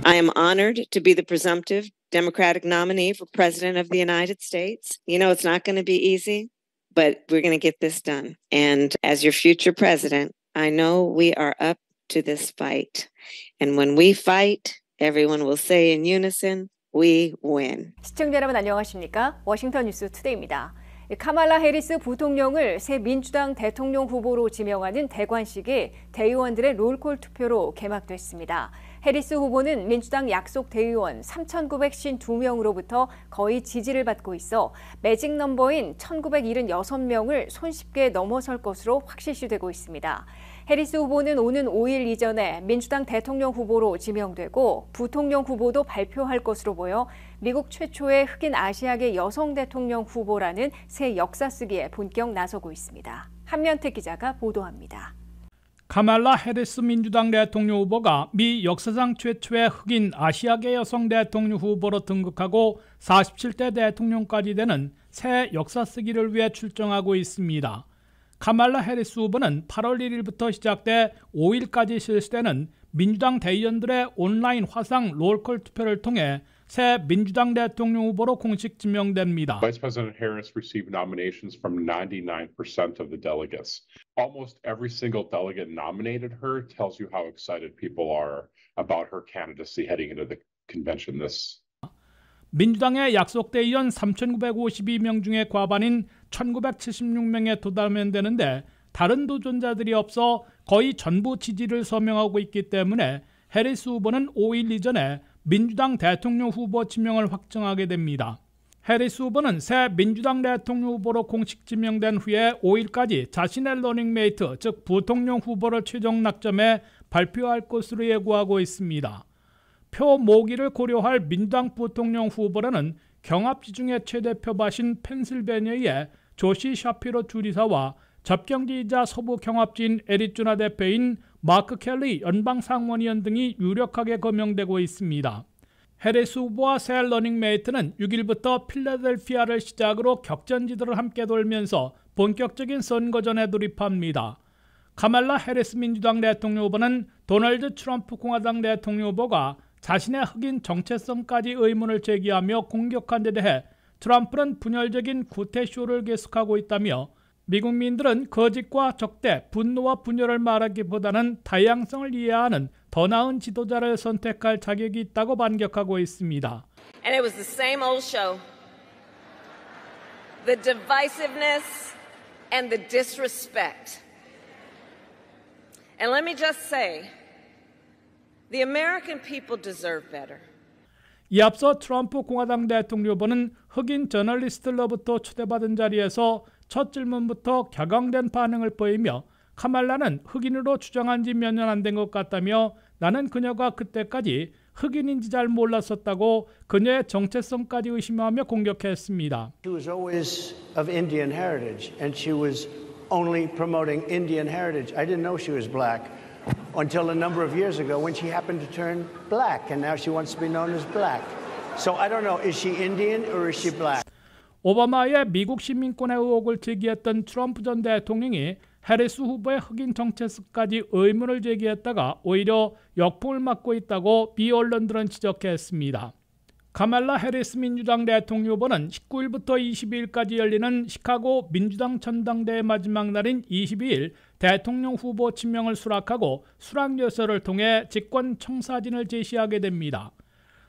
I am honored to be the presumptive Democratic nominee for President of the United States. You know, it's not going to be easy, but we're going to get this done. And as your future president, I know we are up to this fight. And when we fight, everyone will say in unison, we win. 시청자 여러분 안녕하십니까? 워싱턴 뉴스 투데이입니다. 카말라 해리스 부통령을 새 민주당 대통령 후보로 지명하는 대관식이 대의원들의 롤콜 투표로 개막됐습니다. 해리스 후보는 민주당 약속 대의원 3,952명으로부터 거의 지지를 받고 있어 매직 넘버인 1,976명을 손쉽게 넘어설 것으로 확실시되고 있습니다. 해리스 후보는 오는 5일 이전에 민주당 대통령 후보로 지명되고 부통령 후보도 발표할 것으로 보여 미국 최초의 흑인 아시아계 여성 대통령 후보라는 새 역사 쓰기에 본격 나서고 있습니다. 한면택 기자가 보도합니다. 카말라 해리스 민주당 대통령 후보가 미 역사상 최초의 흑인 아시아계 여성 대통령 후보로 등극하고 47대 대통령까지 되는 새 역사 쓰기를 위해 출정하고 있습니다. 카말라 해리스 후보는 8월 1일부터 시작돼 5일까지 실시되는 민주당 대의원들의 온라인 화상 롤콜 투표를 통해 새 민주당 대통령 후보로 공식 지명됩니다. Vice President Harris received nominations from 99% of the delegates. Almost every single delegate nominated her tells you how excited people are about her candidacy heading into the convention this. 민주당의 약속 대의원 3,952명 중에 과반인 1,976명에 도달하면 되는데 다른 도전자들이 없어 거의 전부 지지를 서명하고 있기 때문에 해리스 후보는 5일 이전에 민주당 대통령 후보 지명을 확정하게 됩니다. 해리스 후보는 새 민주당 대통령 후보로 공식 지명된 후에 5일까지 자신의 러닝메이트, 즉 부통령 후보를 최종 낙점해 발표할 것으로 예고하고 있습니다. 표 모기를 고려할 민주당 부통령 후보라는 경합지 중에 최대 표밭인 펜실베니아의 조시 샤피로 주지사와 접경지이자 서부 경합지인 애리조나 대표인 마크 켈리 연방상원의원 등이 유력하게 거명되고 있습니다. 해리스 후보와 새 러닝메이트는 6일부터 필라델피아를 시작으로 격전지들을 함께 돌면서 본격적인 선거전에 돌입합니다. 카말라 해리스 민주당 대통령 후보는 도널드 트럼프 공화당 대통령 후보가 자신의 흑인 정체성까지 의문을 제기하며 공격한 데 대해 트럼프는 분열적인 구태쇼를 계속하고 있다며 미국민들은 거짓과 적대, 분노와 분열을 말하기보다는 다양성을 이해하는 더 나은 지도자를 선택할 자격이 있다고 반격하고 있습니다. And it was the same old show. The divisiveness and the disrespect. And let me just say, the American people deserve better. 이 앞서 트럼프 공화당 대통령 후보는 흑인 저널리스트로부터 초대받은 자리에서 첫 질문부터 격앙된 반응을 보이며 카말라는 흑인으로 주장한 지 몇 년 안 된 것 같다며 나는 그녀가 그때까지 흑인인지 잘 몰랐었다고 그녀의 정체성까지 의심하며 공격했습니다. She was always of Indian heritage and she was only promoting Indian heritage. I didn't know she was black. Until a number of years ago when she happened to turn black and now she wants to be known as black. So I don't know, is she Indian or is she black? 오바마의 미국 시민권의 의혹을 제기했던 트럼프 전 대통령이 해리스 후보의 흑인 정체성까지 의문을 제기했다가 오히려 역풍을 맞고 있다고 미 언론들은 지적했습니다. 카말라 해리스 민주당 대통령 후보는 19일부터 22일까지 열리는 시카고 민주당 전당대회 마지막 날인 22일 대통령 후보 지명을 수락하고 수락여서를 통해 직권 청사진을 제시하게 됩니다.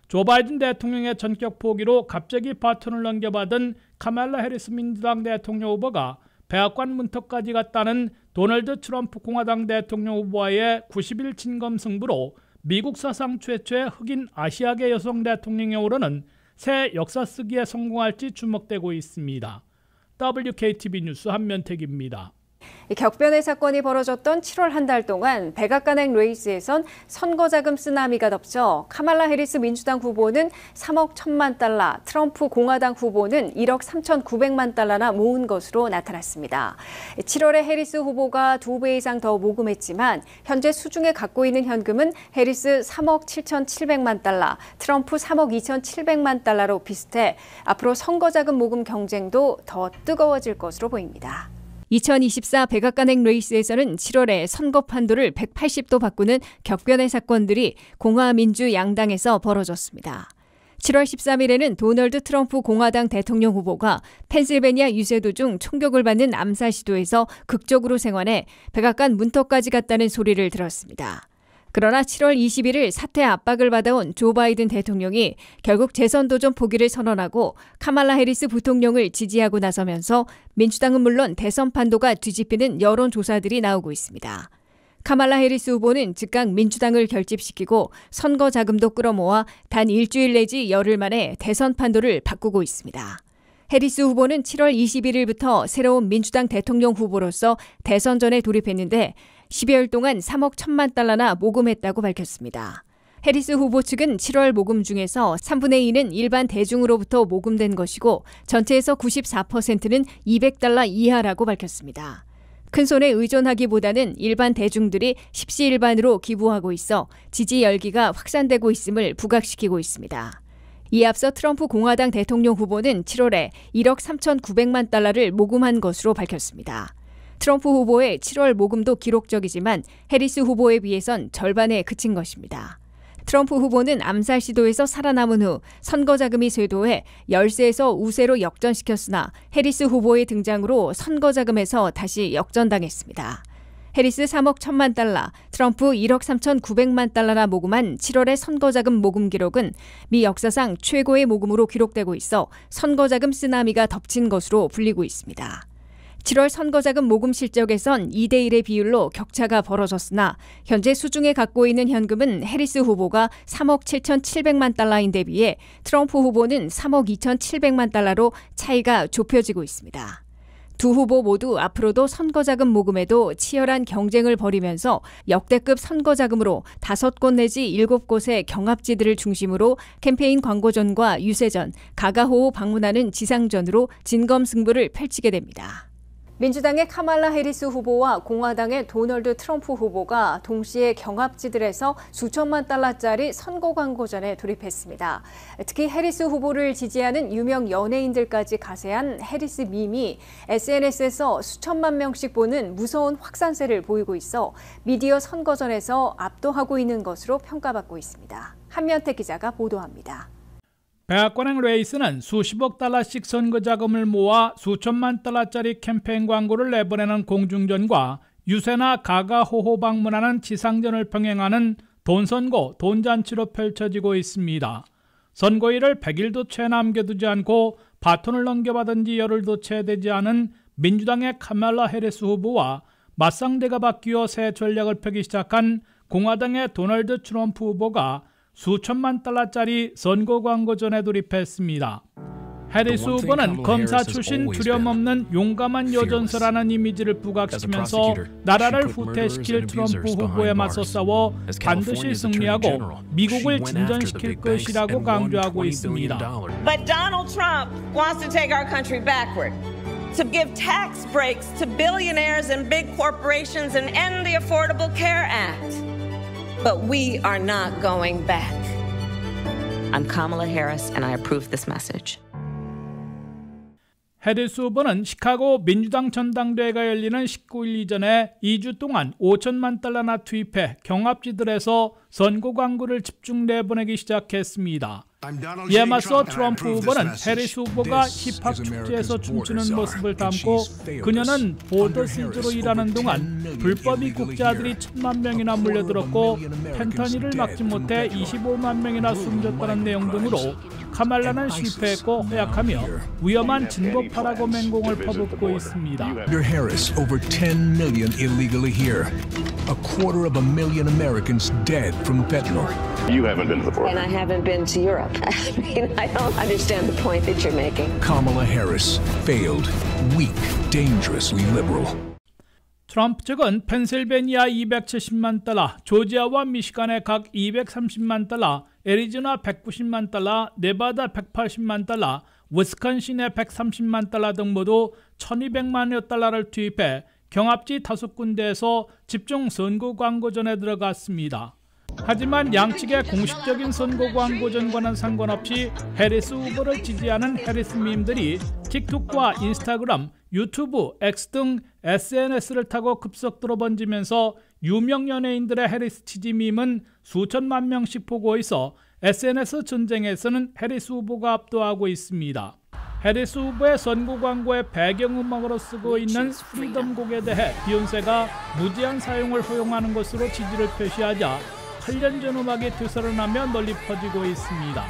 조 바이든 대통령의 전격 포기로 갑자기 바톤을 넘겨받은 카말라 해리스 민주당 대통령 후보가 백악관 문턱까지 갔다는 도널드 트럼프 공화당 대통령 후보와의 90일 진검 승부로 미국 사상 최초의 흑인 아시아계 여성 대통령에 오르는 새 역사 쓰기에 성공할지 주목되고 있습니다. WKTV 뉴스 한면택입니다. 격변의 사건이 벌어졌던 7월 한 달 동안 백악관행 레이스에선 선거자금 쓰나미가 덮쳐 카말라 해리스 민주당 후보는 3억 1천만 달러, 트럼프 공화당 후보는 1억 3,900만 달러나 모은 것으로 나타났습니다. 7월에 해리스 후보가 2배 이상 더 모금했지만 현재 수중에 갖고 있는 현금은 해리스 3억 7,700만 달러, 트럼프 3억 2,700만 달러로 비슷해 앞으로 선거자금 모금 경쟁도 더 뜨거워질 것으로 보입니다. 2024 백악관행 레이스에서는 7월에 선거 판도를 180도 바꾸는 격변의 사건들이 공화민주 양당에서 벌어졌습니다. 7월 13일에는 도널드 트럼프 공화당 대통령 후보가 펜실베니아 유세도 중 총격을 받는 암살 시도에서 극적으로 생還해 백악관 문턱까지 갔다는 소리를 들었습니다. 그러나 7월 21일 사퇴 압박을 받아온 조 바이든 대통령이 결국 재선 도전 포기를 선언하고 카말라 해리스 부통령을 지지하고 나서면서 민주당은 물론 대선 판도가 뒤집히는 여론조사들이 나오고 있습니다. 카말라 해리스 후보는 즉각 민주당을 결집시키고 선거 자금도 끌어모아 단 일주일 내지 열흘 만에 대선 판도를 바꾸고 있습니다. 해리스 후보는 7월 21일부터 새로운 민주당 대통령 후보로서 대선전에 돌입했는데 10여일 동안 3억 1천만 달러나 모금했다고 밝혔습니다. 해리스 후보 측은 7월 모금 중에서 3분의 2는 일반 대중으로부터 모금된 것이고 전체에서 94%는 200달러 이하라고 밝혔습니다. 큰손에 의존하기보다는 일반 대중들이 십시일반으로 기부하고 있어 지지 열기가 확산되고 있음을 부각시키고 있습니다. 이에 앞서 트럼프 공화당 대통령 후보는 7월에 1억 3,900만 달러를 모금한 것으로 밝혔습니다. 트럼프 후보의 7월 모금도 기록적이지만 해리스 후보에 비해선 절반에 그친 것입니다. 트럼프 후보는 암살 시도에서 살아남은 후 선거 자금이 쇄도해 열세에서 우세로 역전시켰으나 해리스 후보의 등장으로 선거 자금에서 다시 역전당했습니다. 해리스 3억 1천만 달러, 트럼프 1억 3,900만 달러나 모금한 7월의 선거자금 모금 기록은 미 역사상 최고의 모금으로 기록되고 있어 선거자금 쓰나미가 덮친 것으로 불리고 있습니다. 7월 선거자금 모금 실적에선 2대1의 비율로 격차가 벌어졌으나 현재 수중에 갖고 있는 현금은 해리스 후보가 3억 7,700만 달러인 데 비해 트럼프 후보는 3억 2,700만 달러로 차이가 좁혀지고 있습니다. 두 후보 모두 앞으로도 선거자금 모금에도 치열한 경쟁을 벌이면서 역대급 선거자금으로 5곳 내지 7곳의 경합지들을 중심으로 캠페인 광고전과 유세전, 가가호호 방문하는 지상전으로 진검승부를 펼치게 됩니다. 민주당의 카말라 해리스 후보와 공화당의 도널드 트럼프 후보가 동시에 경합지들에서 수천만 달러짜리 선거 광고전에 돌입했습니다. 특히 해리스 후보를 지지하는 유명 연예인들까지 가세한 해리스 밈이 SNS에서 수천만 명씩 보는 무서운 확산세를 보이고 있어 미디어 선거전에서 압도하고 있는 것으로 평가받고 있습니다. 한면태 기자가 보도합니다. 백악관행 레이스는 수십억 달러씩 선거 자금을 모아 수천만 달러짜리 캠페인 광고를 내보내는 공중전과 유세나 가가호호 방문하는 지상전을 병행하는 돈선거, 돈잔치로 펼쳐지고 있습니다. 선거일을 100일도 채 남겨두지 않고 바톤을 넘겨받은 지 열흘도 채 되지 않은 민주당의 카말라 해리스 후보와 맞상대가 바뀌어 새 전략을 펴기 시작한 공화당의 도널드 트럼프 후보가 수천만 달러짜리 선거 광고전에 돌입했습니다. 해리스 후보는 검사 출신 두려움없는 용감한 여전사라는 이미지를 부각시키면서 나라를 후퇴시킬 트럼프 후보에 맞서 싸워 반드시 승리하고 미국을 진전시킬 것이라고 강조하고 있습니다. But Donald Trump wants to take our country backward. To give tax breaks to billionaires and big corporations and end the Affordable Care Act. But we are not going back. I'm Kamala Harris and I approve this message. 해리스 후보는 시카고 민주당 전당대회가 열리는 19일 이전에 2주 동안 5천만 달러나 투입해 경합지들에서 선거 광고를 집중 내보내기 시작했습니다. 이에 맞서 트럼프 후보는 해리스 후보가 힙합 축제에서 춤추는 모습을 담고 그녀는 보더시즈로 일하는 동안 불법 입국자들이 1,000만 명이나 몰려들었고 펜터닐을 막지 못해 25만 명이나 숨졌다는 내용 등으로 카말라는 실패했고 허약하며 위험한 진보파라고 맹공을 퍼붓고 있습니다. Under Harris, over 10 million illegally here. 250,000 Americans dead from fentanyl. You haven't been to the border. And I haven't been to Europe. I mean, I don't understand the point that you're making. Kamala Harris failed, weak, dangerously liberal. 트럼프 측은 펜실베니아 270만 달러, 조지아와 미시간에 각 230만 달러, 애리조나 190만 달러, 네바다 180만 달러, 위스콘신에 130만 달러 등 모두 1200만여 달러를 투입해 경합지 5군데에서 집중 선거 광고전에 들어갔습니다. 하지만 양측의 공식적인 선거 광고전과는 상관없이 해리스 후보를 지지하는 해리스 밈들이 틱톡과 인스타그램, 유튜브, X 등 SNS를 타고 급속도로 번지면서 유명 연예인들의 해리스 지지 밈은 수천만 명씩 보고 있어 SNS 전쟁에서는 해리스 후보가 압도하고 있습니다. 해리스 후보의 선거 광고의 배경음악으로 쓰고 있는 프리덤 곡에 대해 비욘세가 무제한 사용을 허용하는 것으로 지지를 표시하자 8년 전 음악이 되살아나며 널리 퍼지고 있습니다.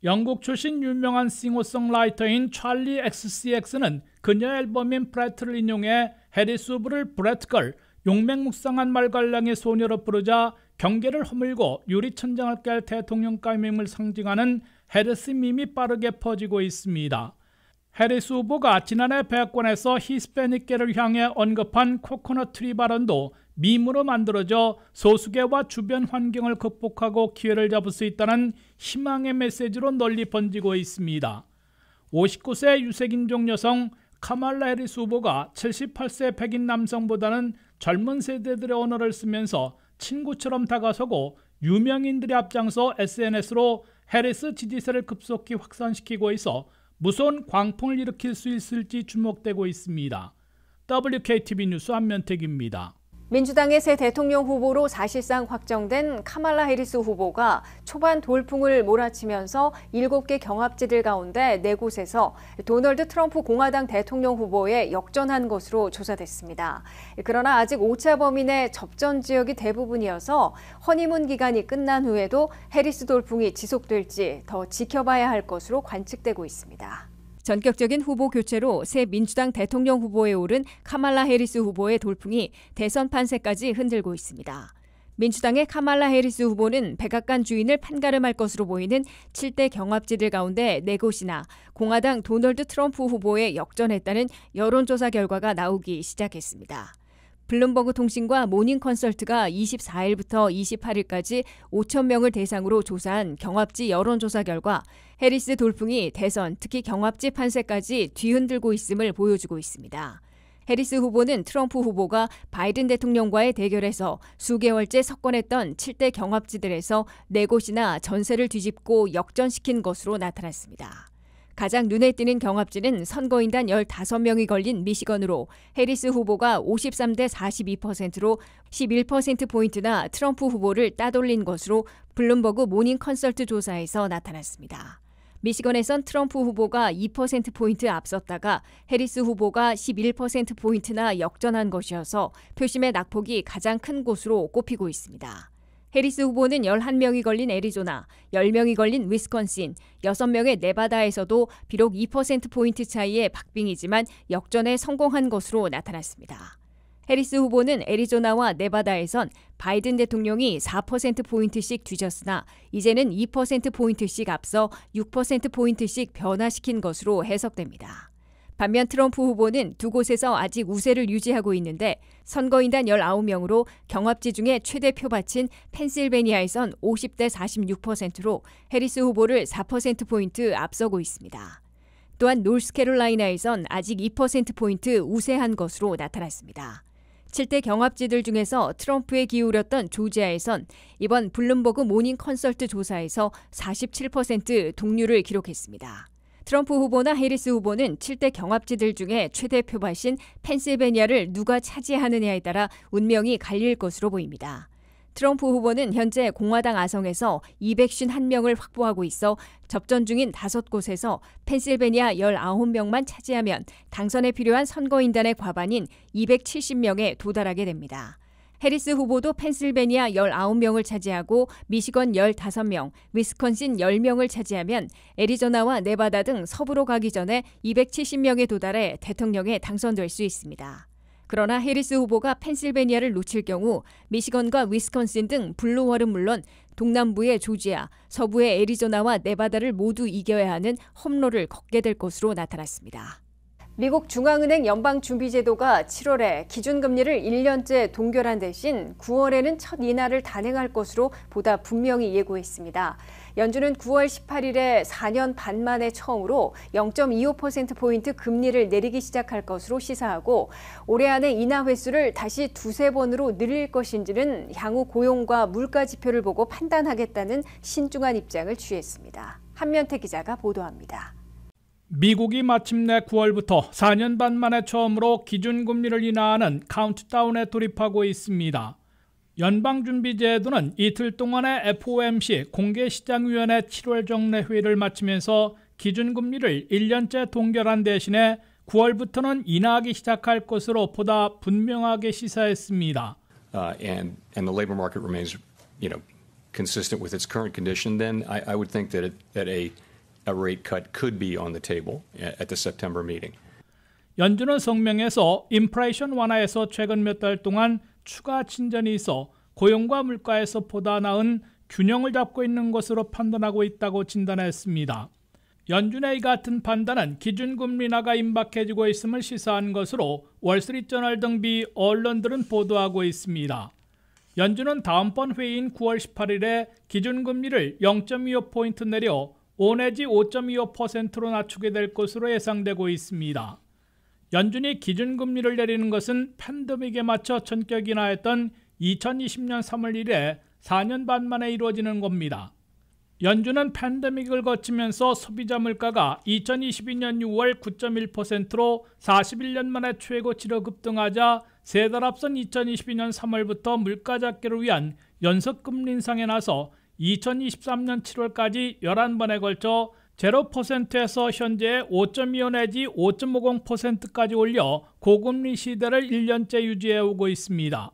영국 출신 유명한 싱어송라이터인 찰리 XCX는 그녀의 앨범인 브레트를 인용해 해리스 후보를 브레트걸, 용맹묵상한 말갈량의 소녀로 부르자 경계를 허물고 유리천장을 깰 대통령감임을 상징하는 해리스 밈이 빠르게 퍼지고 있습니다. 해리스 후보가 지난해 백악관에서 히스패닉계를 향해 언급한 코코넛 트리 발언도 밈으로 만들어져 소수계와 주변 환경을 극복하고 기회를 잡을 수 있다는 희망의 메시지로 널리 번지고 있습니다. 59세 유색인종 여성 카말라 해리스 후보가 78세 백인 남성보다는 젊은 세대들의 언어를 쓰면서 친구처럼 다가서고 유명인들이 앞장서 SNS로 해리스 지지세를 급속히 확산시키고 있어 무서운 광풍을 일으킬 수 있을지 주목되고 있습니다. WKTV 뉴스 안면택입니다. 민주당의 새 대통령 후보로 사실상 확정된 카말라 해리스 후보가 초반 돌풍을 몰아치면서 7개 경합지들 가운데 4곳에서 도널드 트럼프 공화당 대통령 후보에 역전한 것으로 조사됐습니다. 그러나 아직 오차 범위 내 접전 지역이 대부분이어서 허니문 기간이 끝난 후에도 해리스 돌풍이 지속될지 더 지켜봐야 할 것으로 관측되고 있습니다. 전격적인 후보 교체로 새 민주당 대통령 후보에 오른 카말라 해리스 후보의 돌풍이 대선 판세까지 흔들고 있습니다. 민주당의 카말라 해리스 후보는 백악관 주인을 판가름할 것으로 보이는 7대 경합지들 가운데 4곳이나 공화당 도널드 트럼프 후보에 역전했다는 여론조사 결과가 나오기 시작했습니다. 블룸버그 통신과 모닝 컨설트가 24일부터 28일까지 5천 명을 대상으로 조사한 경합지 여론조사 결과 해리스 돌풍이 대선, 특히 경합지 판세까지 뒤흔들고 있음을 보여주고 있습니다. 해리스 후보는 트럼프 후보가 바이든 대통령과의 대결에서 수개월째 석권했던 7대 경합지들에서 4곳이나 전세를 뒤집고 역전시킨 것으로 나타났습니다. 가장 눈에 띄는 경합지는 선거인단 15명이 걸린 미시건으로 해리스 후보가 53대 42%로 11%포인트나 트럼프 후보를 따돌린 것으로 블룸버그 모닝 컨설트 조사에서 나타났습니다. 미시건에선 트럼프 후보가 2%포인트 앞섰다가 해리스 후보가 11%포인트나 역전한 것이어서 표심의 낙폭이 가장 큰 곳으로 꼽히고 있습니다. 해리스 후보는 11명이 걸린 애리조나, 10명이 걸린 위스콘신, 6명의 네바다에서도 비록 2%포인트 차이의 박빙이지만 역전에 성공한 것으로 나타났습니다. 해리스 후보는 애리조나와 네바다에선 바이든 대통령이 4%포인트씩 뒤졌으나 이제는 2%포인트씩 앞서 6%포인트씩 변화시킨 것으로 해석됩니다. 반면 트럼프 후보는 2곳에서 아직 우세를 유지하고 있는데 선거인단 19명으로 경합지 중에 최대 표밭인 펜실베니아에선 50대 46%로 해리스 후보를 4%포인트 앞서고 있습니다. 또한 노스캐롤라이나에선 아직 2%포인트 우세한 것으로 나타났습니다. 7대 경합지들 중에서 트럼프에 기울였던 조지아에선 이번 블룸버그 모닝 컨설트 조사에서 47% 동률을 기록했습니다. 트럼프 후보나 해리스 후보는 7대 경합지들 중에 최대 표밭인 펜실베니아를 누가 차지하느냐에 따라 운명이 갈릴 것으로 보입니다. 트럼프 후보는 현재 공화당 아성에서 251명을 확보하고 있어 접전 중인 5곳에서 펜실베니아 19명만 차지하면 당선에 필요한 선거인단의 과반인 270명에 도달하게 됩니다. 해리스 후보도 펜실베니아 19명을 차지하고 미시건 15명, 위스콘신 10명을 차지하면 애리조나와 네바다 등 서부로 가기 전에 270명에 도달해 대통령에 당선될 수 있습니다. 그러나 해리스 후보가 펜실베니아를 놓칠 경우 미시건과 위스콘신 등 블루월은 물론 동남부의 조지아, 서부의 애리조나와 네바다를 모두 이겨야 하는 험로를 걷게 될 것으로 나타났습니다. 미국 중앙은행 연방준비제도가 7월에 기준금리를 1년째 동결한 대신 9월에는 첫 인하를 단행할 것으로 보다 분명히 예고했습니다. 연준은 9월 18일에 4년 반 만에 처음으로 0.25%포인트 금리를 내리기 시작할 것으로 시사하고 올해 안에 인하 횟수를 다시 두세 번으로 늘릴 것인지는 향후 고용과 물가 지표를 보고 판단하겠다는 신중한 입장을 취했습니다. 한면태 기자가 보도합니다. 미국이 마침내 9월부터 4년 반 만에 처음으로 기준금리를 인하하는 카운트다운에 돌입하고 있습니다. 연방준비제도는 이틀 동안의 FOMC 공개시장위원회 7월 정례 회의를 마치면서 기준금리를 1년째 동결한 대신에 9월부터는 인하하기 시작할 것으로 보다 분명하게 시사했습니다. And the labor market remains, consistent with its current condition, then I would think that a rate cut could be on the table at the September meeting. 연준은 성명에서 인플레이션 완화에서 최근 몇 달 동안 추가 진전이 있어 고용과 물가에서 보다 나은 균형을 잡고 있는 것으로 판단하고 있다고 진단했습니다. 연준의 이 같은 판단은 기준금리 인하가 임박해지고 있음을 시사한 것으로 월스트리트저널 등 미 언론들은 보도하고 있습니다. 연준은 다음번 회의인 9월 18일에 기준금리를 0.25포인트 내려 5 내지 5.25%로 낮추게 될 것으로 예상되고 있습니다. 연준이 기준금리를 내리는 것은 팬데믹에 맞춰 전격 인하했던 2020년 3월 1일에 4년 반 만에 이루어지는 겁니다. 연준은 팬데믹을 거치면서 소비자 물가가 2022년 6월 9.1%로 41년 만에 최고치로 급등하자 3달 앞선 2022년 3월부터 물가 잡기를 위한 연속금리 인상에 나서 2023년 7월까지 11번에 걸쳐 0%에서 현재 5.25 내지 5.50%까지 올려 고금리 시대를 1년째 유지해오고 있습니다.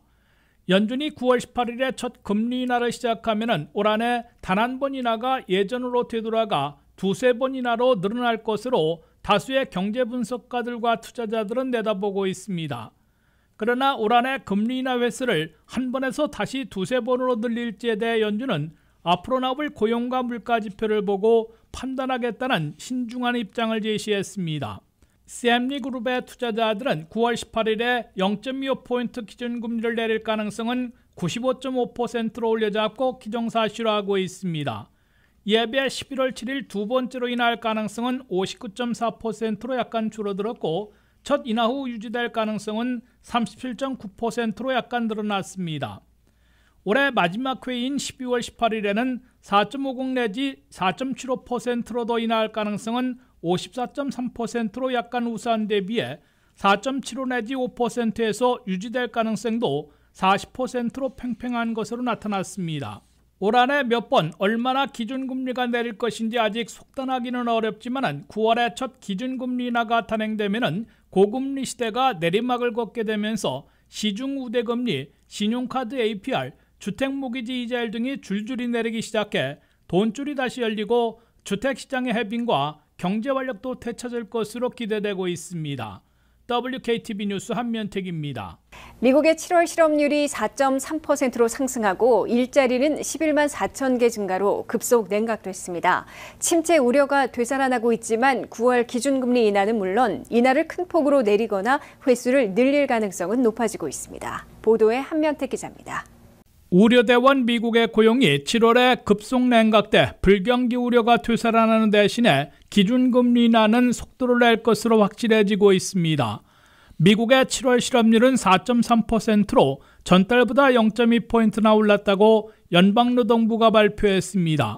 연준이 9월 18일에 첫 금리 인하를 시작하면 올 한해 단 한 번 인하가 예전으로 되돌아가 두세 번 인하로 늘어날 것으로 다수의 경제 분석가들과 투자자들은 내다보고 있습니다. 그러나 올 한해 금리 인하 횟수를 한 번에서 다시 두세 번으로 늘릴지에 대해 연준은 앞으로 나올 고용과 물가 지표를 보고 판단하겠다는 신중한 입장을 제시했습니다. CME 그룹의 투자자들은 9월 18일에 0.25포인트 기준금리를 내릴 가능성은 95.5%로 올려잡고 기정사실화 하고 있습니다. 이에 비해 11월 7일 두 번째로 인하할 가능성은 59.4%로 약간 줄어들었고 첫 인하 후 유지될 가능성은 37.9%로 약간 늘어났습니다. 올해 마지막 회의인 12월 18일에는 4.50 내지 4.75%로 더 인하할 가능성은 54.3%로 약간 우수한 데 비해 4.75 내지 5%에서 유지될 가능성도 40%로 팽팽한 것으로 나타났습니다. 올 한해 몇 번 얼마나 기준금리가 내릴 것인지 아직 속단하기는 어렵지만 9월에 첫 기준금리 인하가 단행되면 고금리 시대가 내리막을 걷게 되면서 시중 우대금리, 신용카드 APR, 주택모기지 이자율 등이 줄줄이 내리기 시작해 돈줄이 다시 열리고 주택시장의 해빙과 경제활력도 되찾을 것으로 기대되고 있습니다. WKTV 뉴스 한면택입니다. 미국의 7월 실업률이 4.3%로 상승하고 일자리는 11만 4천 개 증가로 급속 냉각됐습니다. 침체 우려가 되살아나고 있지만 9월 기준금리 인하는 물론 인하를 큰 폭으로 내리거나 횟수를 늘릴 가능성은 높아지고 있습니다. 보도에 한면택 기자입니다. 우려대원 미국의 고용이 7월에 급속 냉각돼 불경기 우려가 되살아나는 대신에 기준금리 인하는 속도를 낼 것으로 확실해지고 있습니다. 미국의 7월 실업률은 4.3%로 전달보다 0.2포인트나 올랐다고 연방노동부가 발표했습니다.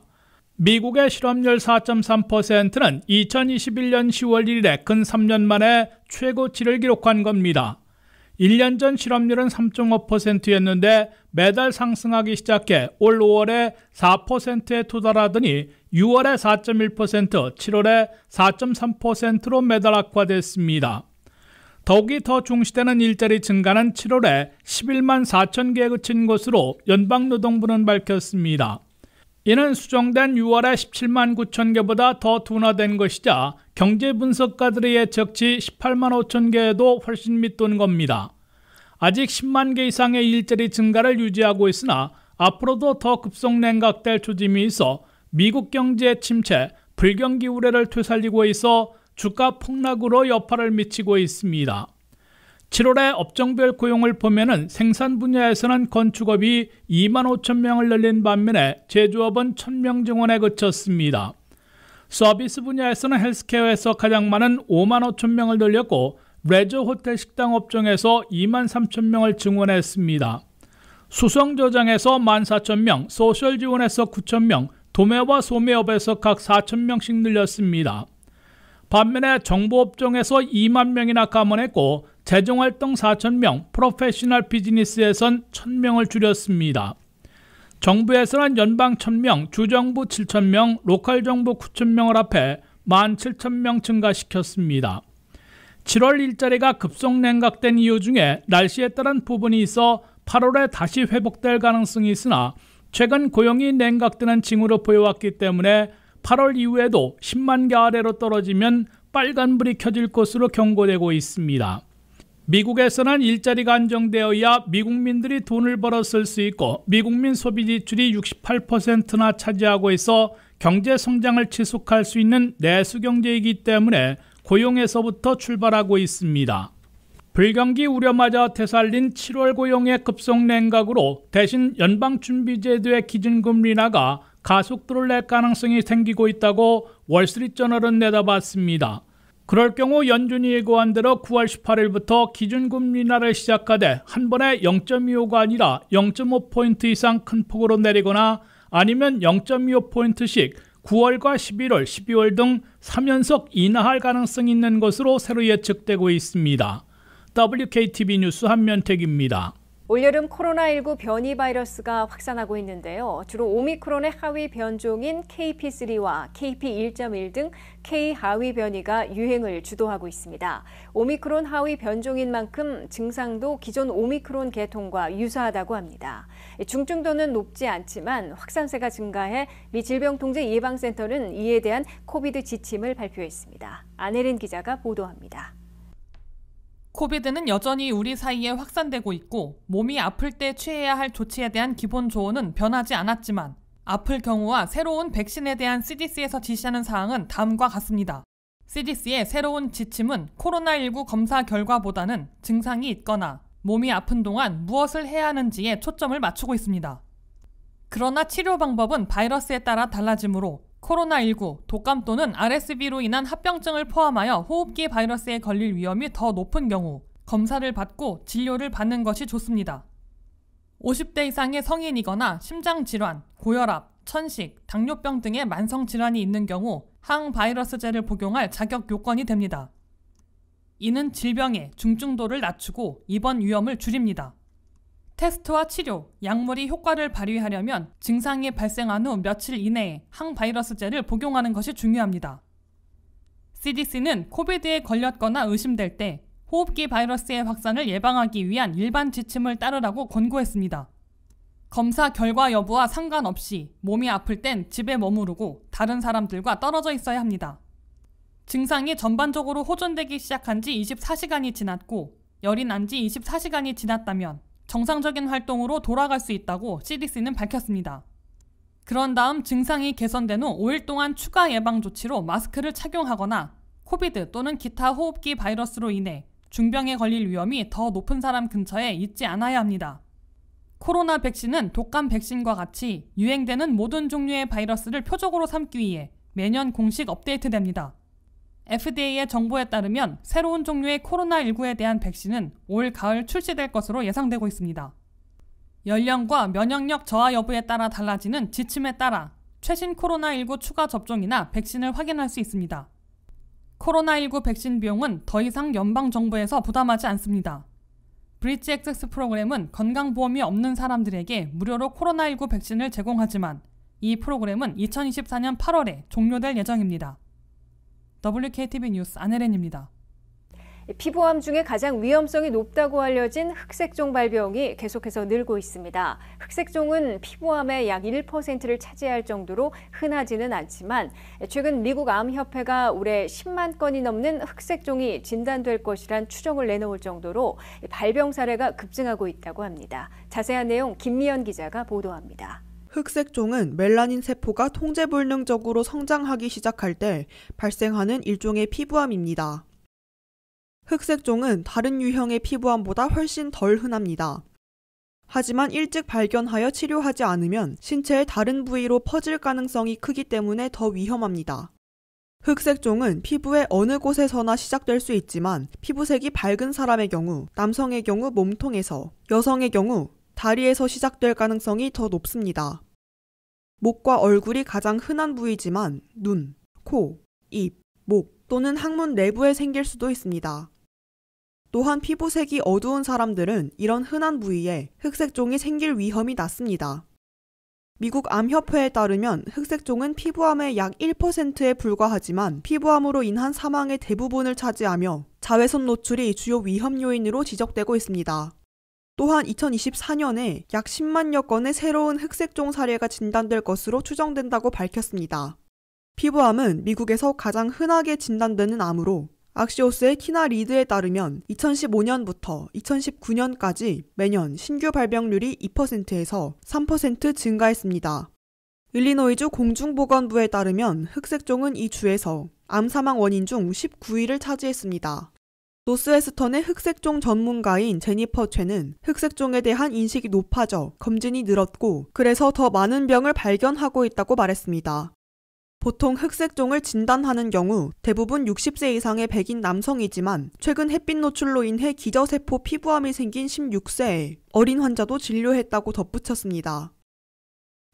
미국의 실업률 4.3%는 2021년 10월 1일에 근 3년 만에 최고치를 기록한 겁니다. 1년 전 실업률은 3.5%였는데 매달 상승하기 시작해 올 5월에 4%에 도달하더니 6월에 4.1%, 7월에 4.3%로 매달 악화됐습니다. 더욱이 더 중시되는 일자리 증가는 7월에 11만 4천 개에 그친 것으로 연방노동부는 밝혔습니다. 이는 수정된 6월에 17만 9천 개보다 더 둔화된 것이자 경제 분석가들의 예측치 18만 5천 개에도 훨씬 밑돈 겁니다. 아직 10만 개 이상의 일자리 증가를 유지하고 있으나 앞으로도 더 급속 냉각될 조짐이 있어 미국 경제의 침체, 불경기 우려를 되살리고 있어 주가 폭락으로 여파를 미치고 있습니다. 7월에 업종별 고용을 보면은 생산 분야에서는 건축업이 2만 5천 명을 늘린 반면에 제조업은 1,000명 증원에 그쳤습니다. 서비스 분야에서는 헬스케어에서 가장 많은 5만 5천 명을 늘렸고 레저 호텔 식당 업종에서 2만 3천 명을 증원했습니다. 수송 저장에서 14,000명, 소셜 지원에서 9,000명, 도매와 소매업에서 각 4,000명씩 늘렸습니다. 반면에 정보업종에서 2만 명이나 감원했고 재정활동 4,000명, 프로페셔널 비즈니스에선 1,000명을 줄였습니다. 정부에서는 연방 1,000명, 주정부 7,000명, 로컬 정부 9,000명을 합해 17,000명 증가시켰습니다. 7월 일자리가 급속 냉각된 이유 중에 날씨에 따른 부분이 있어 8월에 다시 회복될 가능성이 있으나 최근 고용이 냉각되는 징후로 보여왔기 때문에 8월 이후에도 10만 개 아래로 떨어지면 빨간불이 켜질 것으로 경고되고 있습니다. 미국에서는 일자리가 안정되어야 미국민들이 돈을 벌어 쓸 수 있고 미국민 소비 지출이 68%나 차지하고 있어 경제 성장을 지속할 수 있는 내수 경제이기 때문에 고용에서부터 출발하고 있습니다. 불경기 우려마저 되살린 7월 고용의 급속 냉각으로 대신 연방준비제도의 기준금리 인하가 가속도를 낼 가능성이 생기고 있다고 월스트리트저널은 내다봤습니다. 그럴 경우 연준이 예고한 대로 9월 18일부터 기준금리 인하를 시작하되 한 번에 0.25가 아니라 0.5포인트 이상 큰 폭으로 내리거나 아니면 0.25포인트씩 9월과 11월, 12월 등 3연속 인하할 가능성이 있는 것으로 새로 예측되고 있습니다. WKTV 뉴스 한면택입니다. 올여름 코로나19 변이 바이러스가 확산하고 있는데요. 주로 오미크론의 하위 변종인 KP3와 KP1.1 등 K-하위 변이가 유행을 주도하고 있습니다. 오미크론 하위 변종인 만큼 증상도 기존 오미크론 계통과 유사하다고 합니다. 중증도는 높지 않지만 확산세가 증가해 미 질병통제예방센터는 이에 대한 코비드 지침을 발표했습니다. 안혜린 기자가 보도합니다. 코비드는 여전히 우리 사이에 확산되고 있고 몸이 아플 때 취해야 할 조치에 대한 기본 조언은 변하지 않았지만 아플 경우와 새로운 백신에 대한 CDC에서 지시하는 사항은 다음과 같습니다. CDC의 새로운 지침은 코로나19 검사 결과보다는 증상이 있거나 몸이 아픈 동안 무엇을 해야 하는지에 초점을 맞추고 있습니다. 그러나 치료 방법은 바이러스에 따라 달라지므로 코로나19, 독감 또는 RSV로 인한 합병증을 포함하여 호흡기 바이러스에 걸릴 위험이 더 높은 경우 검사를 받고 진료를 받는 것이 좋습니다. 50대 이상의 성인이거나 심장질환, 고혈압, 천식, 당뇨병 등의 만성질환이 있는 경우 항바이러스제를 복용할 자격 요건이 됩니다. 이는 질병의 중증도를 낮추고 입원 위험을 줄입니다. 테스트와 치료, 약물이 효과를 발휘하려면 증상이 발생한 후 며칠 이내에 항바이러스제를 복용하는 것이 중요합니다. CDC는 코비드에 걸렸거나 의심될 때 호흡기 바이러스의 확산을 예방하기 위한 일반 지침을 따르라고 권고했습니다. 검사 결과 여부와 상관없이 몸이 아플 땐 집에 머무르고 다른 사람들과 떨어져 있어야 합니다. 증상이 전반적으로 호전되기 시작한 지 24시간이 지났고 열이 난 지 24시간이 지났다면 정상적인 활동으로 돌아갈 수 있다고 CDC는 밝혔습니다. 그런 다음 증상이 개선된 후 5일 동안 추가 예방 조치로 마스크를 착용하거나 코비드 또는 기타 호흡기 바이러스로 인해 중병에 걸릴 위험이 더 높은 사람 근처에 있지 않아야 합니다. 코로나 백신은 독감 백신과 같이 유행되는 모든 종류의 바이러스를 표적으로 삼기 위해 매년 공식 업데이트됩니다. FDA의 정보에 따르면 새로운 종류의 코로나19에 대한 백신은 올 가을 출시될 것으로 예상되고 있습니다. 연령과 면역력 저하 여부에 따라 달라지는 지침에 따라 최신 코로나19 추가 접종이나 백신을 확인할 수 있습니다. 코로나19 백신 비용은 더 이상 연방정부에서 부담하지 않습니다. 브릿지 액세스 프로그램은 건강보험이 없는 사람들에게 무료로 코로나19 백신을 제공하지만 이 프로그램은 2024년 8월에 종료될 예정입니다. WKTV 뉴스 안혜린입니다. 피부암 중에 가장 위험성이 높다고 알려진 흑색종 발병이 계속해서 늘고 있습니다. 흑색종은 피부암의 약 1%를 차지할 정도로 흔하지는 않지만 최근 미국 암협회가 올해 10만 건이 넘는 흑색종이 진단될 것이란 추정을 내놓을 정도로 발병 사례가 급증하고 있다고 합니다. 자세한 내용 김미연 기자가 보도합니다. 흑색종은 멜라닌 세포가 통제불능적으로 성장하기 시작할 때 발생하는 일종의 피부암입니다. 흑색종은 다른 유형의 피부암보다 훨씬 덜 흔합니다. 하지만 일찍 발견하여 치료하지 않으면 신체의 다른 부위로 퍼질 가능성이 크기 때문에 더 위험합니다. 흑색종은 피부의 어느 곳에서나 시작될 수 있지만 피부색이 밝은 사람의 경우, 남성의 경우 몸통에서, 여성의 경우 다리에서 시작될 가능성이 더 높습니다. 목과 얼굴이 가장 흔한 부위지만 눈, 코, 입, 목 또는 항문 내부에 생길 수도 있습니다. 또한 피부색이 어두운 사람들은 이런 흔한 부위에 흑색종이 생길 위험이 낮습니다. 미국 암협회에 따르면 흑색종은 피부암의 약 1%에 불과하지만 피부암으로 인한 사망의 대부분을 차지하며 자외선 노출이 주요 위험 요인으로 지적되고 있습니다. 또한 2024년에 약 10만여 건의 새로운 흑색종 사례가 진단될 것으로 추정된다고 밝혔습니다. 피부암은 미국에서 가장 흔하게 진단되는 암으로 악시오스의 티나 리드에 따르면 2015년부터 2019년까지 매년 신규 발병률이 2%에서 3% 증가했습니다. 일리노이주 공중보건부에 따르면 흑색종은 이 주에서 암 사망 원인 중 19위를 차지했습니다. 노스웨스턴의 흑색종 전문가인 제니퍼 최는 흑색종에 대한 인식이 높아져 검진이 늘었고 그래서 더 많은 병을 발견하고 있다고 말했습니다. 보통 흑색종을 진단하는 경우 대부분 60세 이상의 백인 남성이지만 최근 햇빛 노출로 인해 기저세포 피부암이 생긴 16세의 어린 환자도 진료했다고 덧붙였습니다.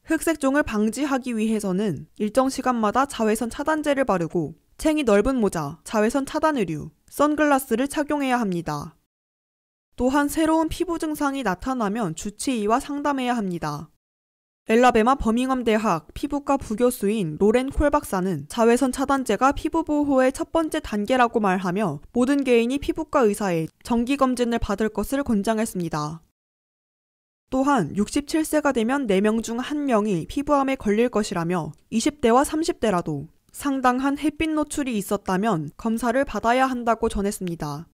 흑색종을 방지하기 위해서는 일정 시간마다 자외선 차단제를 바르고 챙이 넓은 모자, 자외선 차단 의류, 선글라스를 착용해야 합니다. 또한 새로운 피부 증상이 나타나면 주치의와 상담해야 합니다. 엘라베마 버밍엄 대학 피부과 부교수인 로렌 콜 박사는 자외선 차단제가 피부 보호의 첫 번째 단계라고 말하며 모든 개인이 피부과 의사의 정기검진을 받을 것을 권장했습니다. 또한 67세가 되면 4명 중 1명이 피부암에 걸릴 것이라며 20대와 30대라도 상당한 햇빛 노출이 있었다면 검사를 받아야 한다고 전했습니다.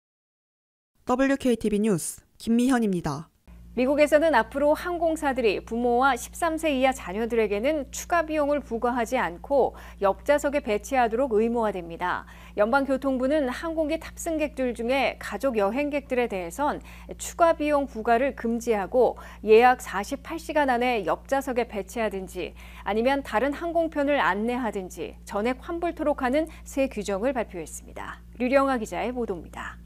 WKTV 뉴스 김미현입니다. 미국에서는 앞으로 항공사들이 부모와 13세 이하 자녀들에게는 추가 비용을 부과하지 않고 옆좌석에 배치하도록 의무화됩니다. 연방교통부는 항공기 탑승객들 중에 가족 여행객들에 대해선 추가 비용 부과를 금지하고 예약 48시간 안에 옆좌석에 배치하든지 아니면 다른 항공편을 안내하든지 전액 환불토록 하는 새 규정을 발표했습니다. 류령아 기자의 보도입니다.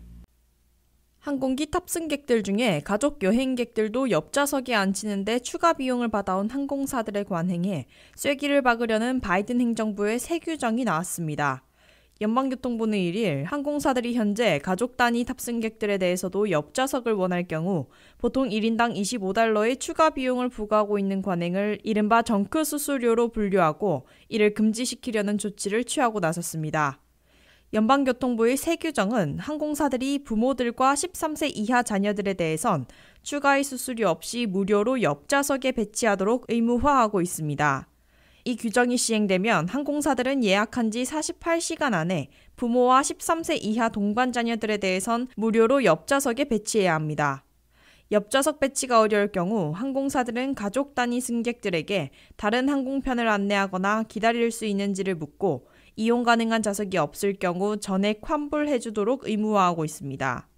항공기 탑승객들 중에 가족 여행객들도 옆좌석에 앉히는데 추가 비용을 받아온 항공사들에 관행해 쐐기를 박으려는 바이든 행정부의 새 규정이 나왔습니다. 연방교통부는 1일 항공사들이 현재 가족 단위 탑승객들에 대해서도 옆좌석을 원할 경우 보통 1인당 $25의 추가 비용을 부과하고 있는 관행을 이른바 정크 수수료로 분류하고 이를 금지시키려는 조치를 취하고 나섰습니다. 연방교통부의 새 규정은 항공사들이 부모들과 13세 이하 자녀들에 대해선 추가의 수수료 없이 무료로 옆좌석에 배치하도록 의무화하고 있습니다. 이 규정이 시행되면 항공사들은 예약한 지 48시간 안에 부모와 13세 이하 동반 자녀들에 대해선 무료로 옆좌석에 배치해야 합니다. 옆좌석 배치가 어려울 경우 항공사들은 가족 단위 승객들에게 다른 항공편을 안내하거나 기다릴 수 있는지를 묻고 이용 가능한 좌석이 없을 경우 전액 환불해주도록 의무화하고 있습니다.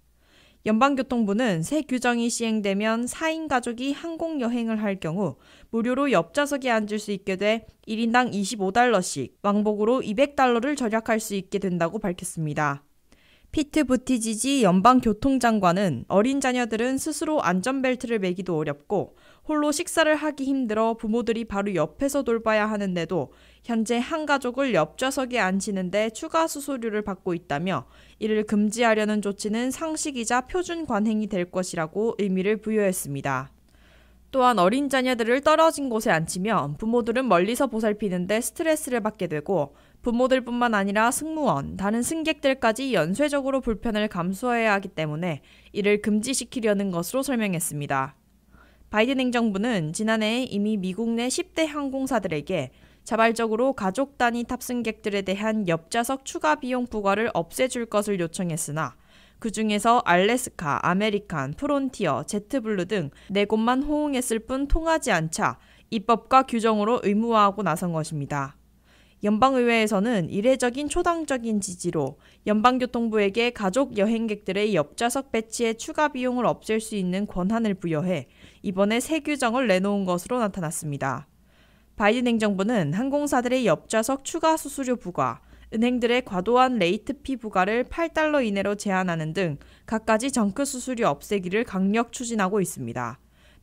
연방교통부는 새 규정이 시행되면 4인 가족이 항공 여행을 할 경우 무료로 옆좌석에 앉을 수 있게 돼 1인당 $25씩, 왕복으로 $200를 절약할 수 있게 된다고 밝혔습니다. 피트 부티지지 연방교통장관은 어린 자녀들은 스스로 안전벨트를 매기도 어렵고 홀로 식사를 하기 힘들어 부모들이 바로 옆에서 돌봐야 하는데도 현재 한 가족을 옆좌석에 앉히는데 추가 수수료를 받고 있다며 이를 금지하려는 조치는 상식이자 표준 관행이 될 것이라고 의미를 부여했습니다. 또한 어린 자녀들을 떨어진 곳에 앉히면 부모들은 멀리서 보살피는데 스트레스를 받게 되고 부모들뿐만 아니라 승무원, 다른 승객들까지 연쇄적으로 불편을 감수해야 하기 때문에 이를 금지시키려는 것으로 설명했습니다. 바이든 행정부는 지난해 이미 미국 내 10대 항공사들에게 자발적으로 가족 단위 탑승객들에 대한 옆좌석 추가 비용 부과를 없애줄 것을 요청했으나 그 중에서 알래스카, 아메리칸, 프론티어, 제트블루 등 4곳만 호응했을 뿐 통하지 않자 입법과 규정으로 의무화하고 나선 것입니다. 연방의회에서는 이례적인 초당적인 지지로 연방교통부에게 가족 여행객들의 옆좌석 배치에 추가 비용을 없앨 수 있는 권한을 부여해 이번에 새 규정을 내놓은 것으로 나타났습니다. 바이든 행정부는 항공사들의 옆좌석 추가 수수료 부과, 은행들의 과도한 레이트피 부과를 $8 이내로 제한하는 등 갖가지 정크 수수료 없애기를 강력 추진하고 있습니다.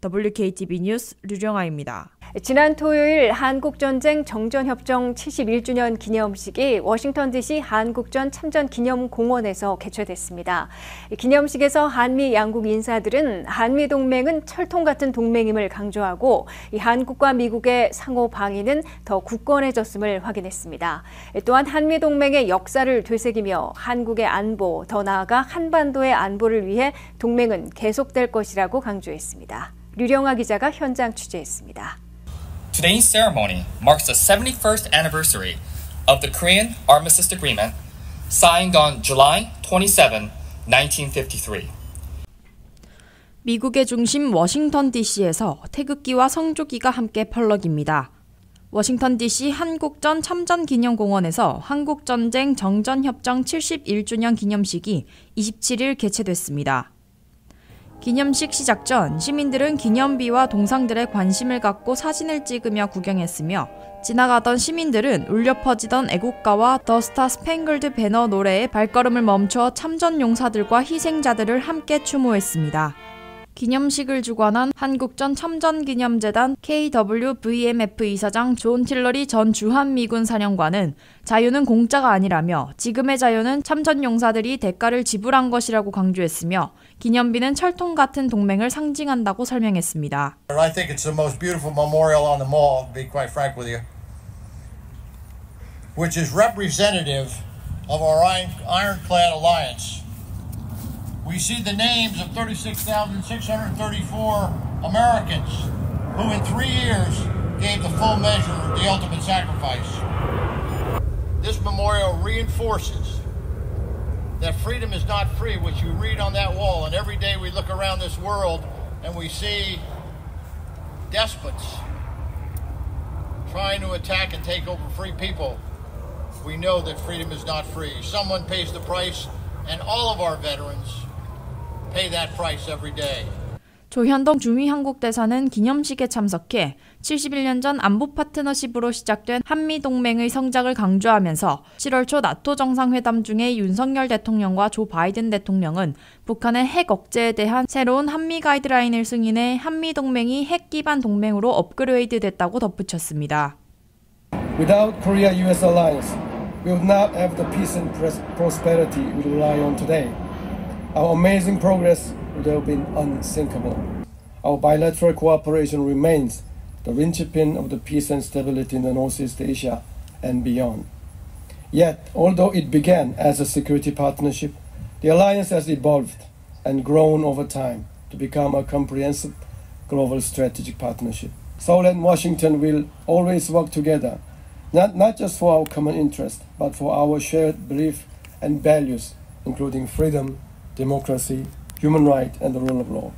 WKTV 뉴스 류령아입니다. 지난 토요일 한국전쟁 정전협정 71주년 기념식이 워싱턴 DC 한국전 참전기념공원에서 개최됐습니다. 기념식에서 한미 양국 인사들은 한미동맹은 철통 같은 동맹임을 강조하고 이 한국과 미국의 상호 방위는 더 굳건해졌음을 확인했습니다. 또한 한미동맹의 역사를 되새기며 한국의 안보, 더 나아가 한반도의 안보를 위해 동맹은 계속될 것이라고 강조했습니다. 류령아 기자가 현장 취재했습니다. Today's ceremony marks the 71st anniversary of the Korean Armistice Agreement signed on July 27, 1953. 미국의 중심 워싱턴 DC에서 태극기와 성조기가 함께 펄럭입니다. 워싱턴 DC 한국전 참전기념공원에서 한국전쟁 정전협정 71주년 기념식이 27일 개최됐습니다. 기념식 시작 전 시민들은 기념비와 동상들에 관심을 갖고 사진을 찍으며 구경했으며 지나가던 시민들은 울려 퍼지던 애국가와 더 스타 스팽글드 배너 노래에 발걸음을 멈춰 참전 용사들과 희생자들을 함께 추모했습니다. 기념식을 주관한 한국전 참전기념재단 KWVMF 이사장 존 틸러리 전 주한미군 사령관은 자유는 공짜가 아니라며 지금의 자유는 참전용사들이 대가를 지불한 것이라고 강조했으며 기념비는 철통 같은 동맹을 상징한다고 설명했습니다. I think it's the most beautiful memorial on them all, to be quite frank with you, which is representative of our ironclad alliance. We see the names of 36,634 Americans who in 3 years gave the full measure of the ultimate sacrifice. This memorial reinforces that freedom is not free, which you read on that wall, and every day we look around this world and we see despots trying to attack and take over free people. We know that freedom is not free. Someone pays the price, and all of our veterans pay that price every day. 조현동 주미 한국 대사는 기념식에 참석해 71년 전 안보 파트너십으로 시작된 한미동맹의 성장을 강조하면서 7월 초 나토 정상회담 중에 윤석열 대통령과 조 바이든 대통령은 북한의 핵 억제에 대한 새로운 한미 가이드라인을 승인해 한미동맹이 핵 기반 동맹으로 업그레이드 됐다고 덧붙였습니다. Without Korea-US alliance, we would not have the peace and prosperity we rely on today. Our amazing progress would have been unsinkable. Our bilateral cooperation remains the linchpin of the peace and stability in the Northeast Asia and beyond. Yet, although it began as a security partnership, the alliance has evolved and grown over time to become a comprehensive global strategic partnership. Seoul and Washington will always work together, not just for our common interest, but for our shared belief and values, including freedom, democracy, human right, and the rule of law.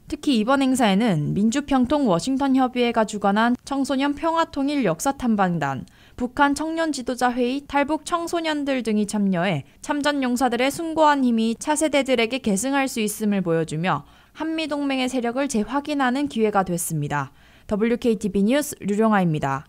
특히 이번 행사에는 민주평통 워싱턴 협의회가 주관한 청소년 평화통일 역사탐방단, 북한 청년 지도자 회의, 탈북 청소년들 등이 참여해 참전 용사들의 숭고한 힘이 차세대들에게 계승할 수 있음을 보여주며 한미동맹의 세력을 재확인하는 기회가 됐습니다. WKTV 뉴스 류령아입니다.